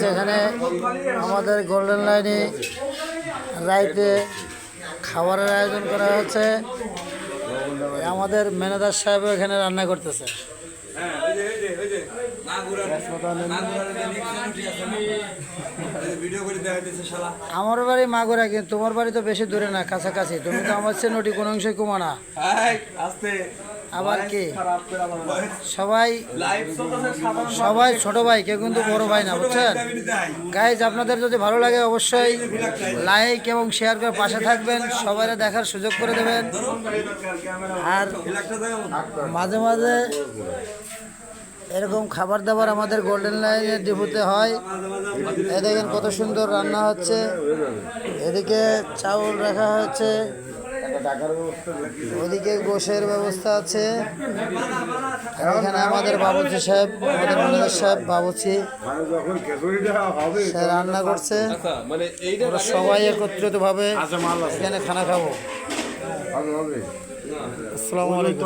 এখানে আমাদের গোল্ডেন লাইনে রাইতে খাবারের আয়োজন করা হচ্ছে। আমাদের ম্যানেজার সাহেব এখানে রান্না করতেছে। আমার বাড়ি মাগুরা, কিন্তু তোমার বাড়ি তো বেশি দূরে না, কাছাকাছি। তুমি তো আমার চেয়ে নটি কোনো অংশই কমা না। আবার কি সবাই সবাই ছোট ভাই, কেউ কিন্তু বড় ভাই না, বুঝছেন গাইজ? আপনাদের যদি ভালো লাগে অবশ্যই লাইক এবং শেয়ার করে পাশে থাকবেন, সবাই দেখার সুযোগ করে দেবেন। আর মাঝে মাঝে এরকম খাবার দাবার আমাদের গোল্ডেন লাইনের ডিপুতে হয়। এ দেখেন কত সুন্দর রান্না হচ্ছে। এদিকে চাউল রাখা হচ্ছে, ওদিকে গোশের ব্যবস্থা আছে। এখানে আমাদের বাবুর্চি সাহেব, আমাদের ম্যানেজার সাহেব বাবুর্চি সে রান্না করছে। আমরা সবাই একত্রিত ভাবে এখানে খানা খাবো। আসসালামু আলাইকুম।